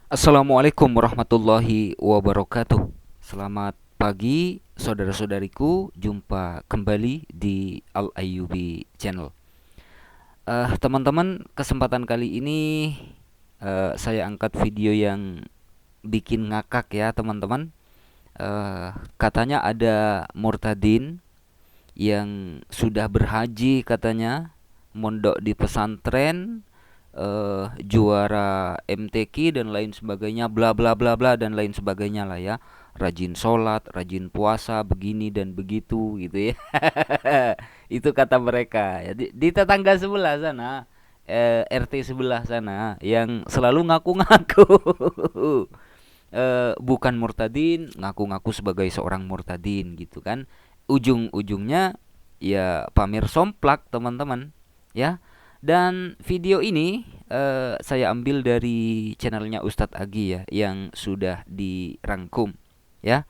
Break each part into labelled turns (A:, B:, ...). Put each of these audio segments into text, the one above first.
A: Assalamualaikum warahmatullahi wabarakatuh. Selamat pagi saudara-saudariku, jumpa kembali di Al Ayyubi Channel. Teman-teman, kesempatan kali ini saya angkat video yang bikin ngakak ya teman-teman. Katanya ada murtadin yang sudah berhaji katanya, mondok di pesantren, juara MTQ dan lain sebagainya, bla bla bla bla dan lain sebagainya lah ya. Rajin sholat, rajin puasa, begini dan begitu gitu ya. Itu kata mereka ya, di tetangga sebelah sana, RT sebelah sana yang selalu ngaku-ngaku bukan murtadin, ngaku-ngaku sebagai seorang murtadin gitu kan. Ujung-ujungnya ya pamer somplak teman-teman ya. Dan video ini saya ambil dari channelnya Ustadz Agi ya, yang sudah dirangkum ya.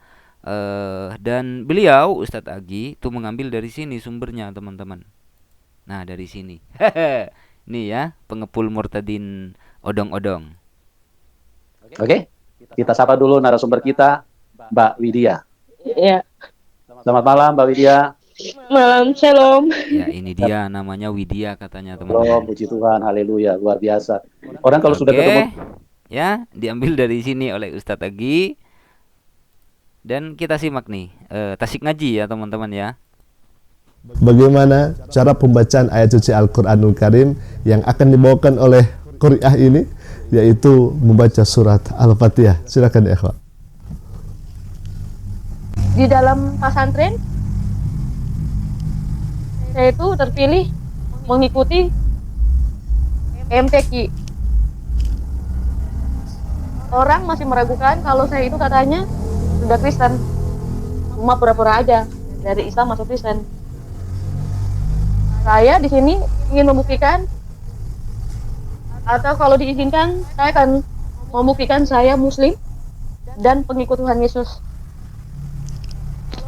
A: Dan beliau Ustadz Agi itu mengambil dari sini sumbernya teman-teman. Nah dari sini. Nih ya, pengepul murtadin odong-odong.
B: Oke, kita sapa dulu narasumber kita, Mbak Widya.
C: Ya,
B: Selamat malam, Mbak Widya.
C: malam shalom.
A: Ya ini dia namanya Widya katanya
B: Oh,
A: teman-teman.
B: puji Tuhan, haleluya, luar biasa. Orang kalau sudah ketemu,
A: Oke, ya diambil dari sini oleh Ustadz Agi. Dan kita simak nih, tasik ngaji ya teman-teman ya.
D: Bagaimana cara pembacaan ayat suci Al-Quranul Karim yang akan dibawakan oleh Qur'ah ini, yaitu membaca surat Al-Fatihah. Silakan ya, ikhwan.
C: Di dalam pesantren, saya itu terpilih mengikuti MTQ. Orang masih meragukan kalau saya itu katanya sudah Kristen. Cuma pura-pura aja, dari Islam masuk Kristen. Saya di sini ingin membuktikan, atau kalau diizinkan, saya akan membuktikan saya Muslim dan pengikut Tuhan Yesus.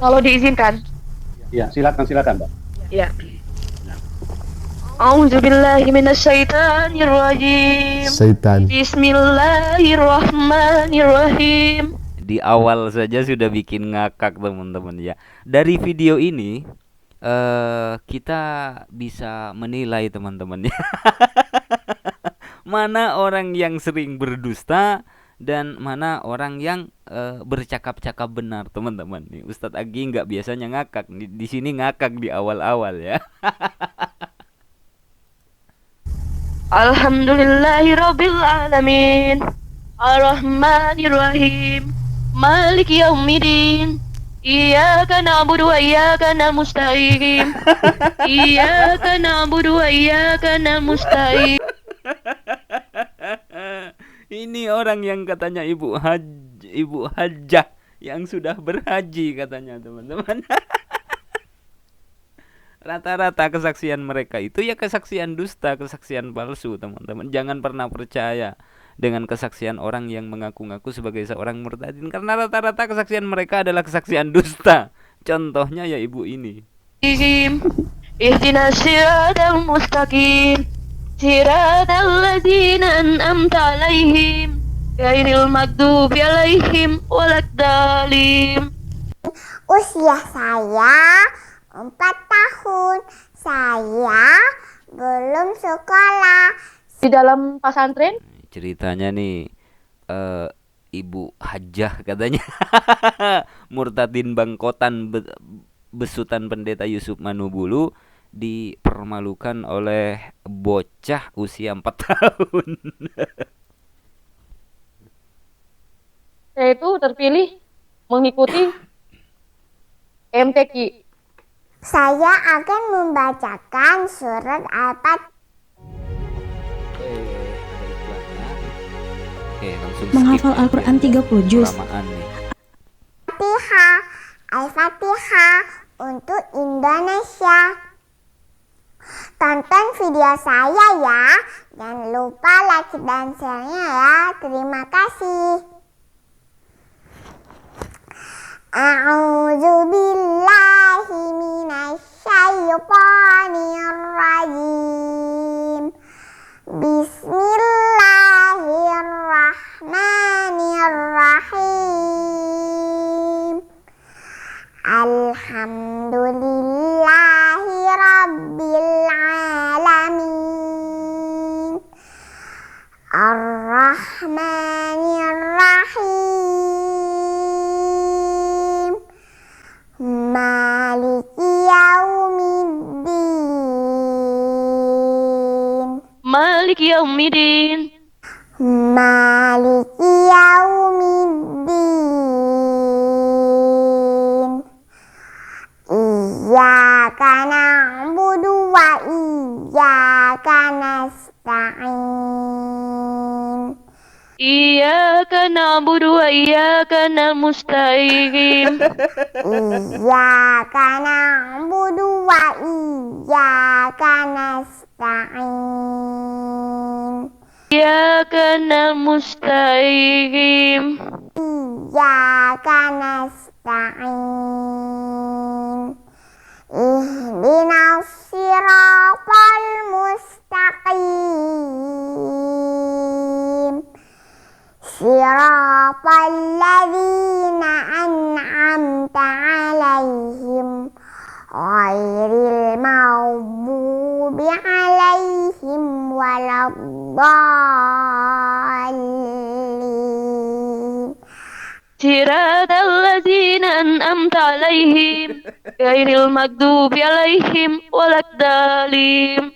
C: Kalau diizinkan.
B: ya silakan, Mbak.
C: Ya. A'udzubillahi minasyaitonirrajim.
D: Syaitan.
C: Bismillahirrahmanirrahim.
A: Di awal saja sudah bikin ngakak teman-teman ya. Dari video ini kita bisa menilai teman-teman ya. Mana orang yang sering berdusta dan mana orang yang bercakap-cakap benar teman-teman. Nih Ustadz Agi nggak biasanya ngakak, di sini ngakak di awal-awal ya.
C: Alhamdulillahirabbil alamin. Arrahmanirrahim. Maliki yaumiddin. Iyyaka na'budu wa iyyaka nasta'in. Iyyaka na'budu wa iyyaka nasta'in.
A: Ini orang yang katanya ibu hajah yang sudah berhaji katanya teman-teman. Rata-rata kesaksian mereka itu ya kesaksian dusta, kesaksian palsu teman-teman. Jangan pernah percaya dengan kesaksian orang yang mengaku-ngaku sebagai seorang murtadin, karena rata-rata kesaksian mereka adalah kesaksian dusta. Contohnya ya ibu ini.
C: Ihdinas siratal mustaqim. Siratal ladzina an'amta 'alaihim ghairil maghdubi 'alaihim waladdallin.
E: Usia saya 4 tahun. Saya belum sekolah.
C: Di dalam pesantren,
A: Ceritanya nih, ibu hajah katanya. Murtadin Bangkotan besutan pendeta Yusuf Manubulu dipermalukan oleh bocah usia 4 tahun.
C: saya itu terpilih mengikuti MTQ.
E: Saya akan membacakan surat Al-Fatihah.
A: Oke, langsung
F: Menghafal Al-Quran 30 juz.
A: Kelamaan nih.
E: Al-Fatihah untuk Indonesia. Tonton video saya ya. Jangan lupa like dan share-nya ya. Terima kasih. A'udzu billahi minasyaitonir rajim. Bismillahirrahmanirrahim.
C: Maliki yaumiddin.
E: Maliki yaumiddin. Iyyaka na'budu wa iyyaka nasta'in.
C: Iyyaka na'budu wa iyyaka nasta'in.
E: Iyyaka na'budu wa iyyaka nasta'in.
C: Iyyaka nasta'in.
E: Iyyaka nasta'in. Ihdinas siratal mustaqim. Siratal ladzina an'amta 'alaihim ghairil maghdubi 'alaihim waladdallin.
C: Siratal ladzina an'amta 'alaihim ghairil maghdubi 'alaihim waladdallin.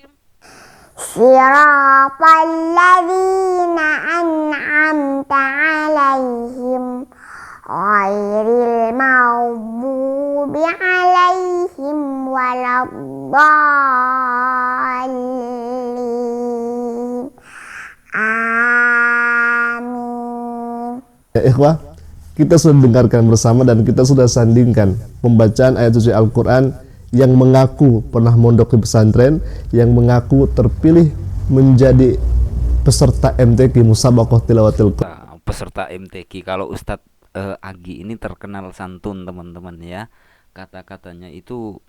E: Siratal ladzina an'amta 'alaihim ghairil maghdubi 'alaihim waladdallin. Amin.
D: Ya ikhwah, kita sudah dengarkan bersama dan kita sudah sandingkan pembacaan ayat suci Al-Quran yang mengaku pernah mondok di pesantren, yang mengaku terpilih menjadi peserta MTQ Musabaqah Tilawatil Quran.
A: Peserta MTQ. Kalau Ustadz Agi ini terkenal santun teman-teman ya. Kata-katanya itu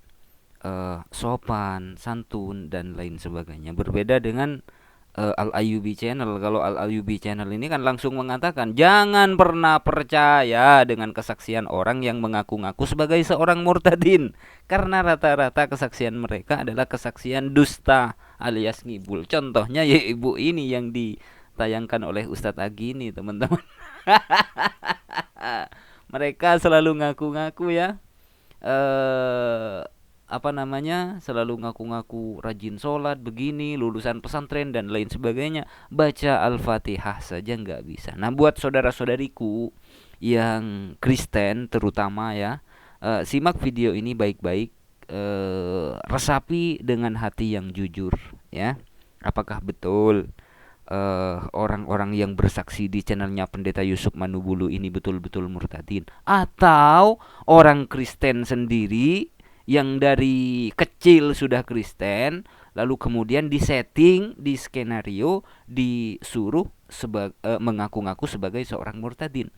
A: sopan, santun dan lain sebagainya. Berbeda dengan Al-Ayyubi Channel. Kalau Al-Ayyubi Channel ini kan langsung mengatakan jangan pernah percaya dengan kesaksian orang yang mengaku-ngaku sebagai seorang murtadin, karena rata-rata kesaksian mereka adalah kesaksian dusta alias ngibul. Contohnya ya ibu ini yang ditayangkan oleh Ustadz Agi ini teman-teman. Mereka selalu ngaku-ngaku ya, selalu ngaku-ngaku rajin sholat begini, lulusan pesantren dan lain sebagainya. Baca Al-Fatihah saja nggak bisa. Nah, buat saudara-saudariku yang Kristen terutama ya, simak video ini baik-baik, resapi dengan hati yang jujur ya. Apakah betul orang-orang yang bersaksi di channelnya Pendeta Yusuf Manubulu ini betul-betul murtadin, atau orang Kristen sendiri yang dari kecil sudah Kristen lalu kemudian disetting, di skenario, disuruh mengaku-ngaku sebagai seorang murtadin.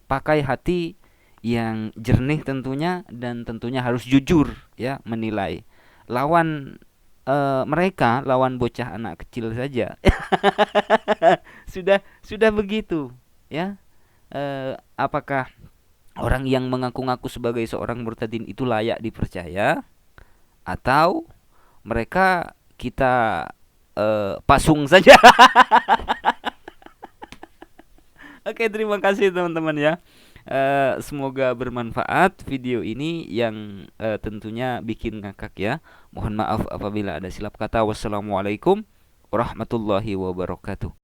A: Pakai hati yang jernih tentunya, dan tentunya harus jujur ya menilai. Lawan mereka, lawan bocah anak kecil saja. sudah begitu ya. Apakah orang yang mengaku-ngaku sebagai seorang murtadin itu layak dipercaya, atau mereka kita pasung saja? Oke, terima kasih teman-teman ya. Semoga bermanfaat video ini yang tentunya bikin ngakak ya. Mohon maaf apabila ada silap kata. Wassalamualaikum warahmatullahi wabarakatuh.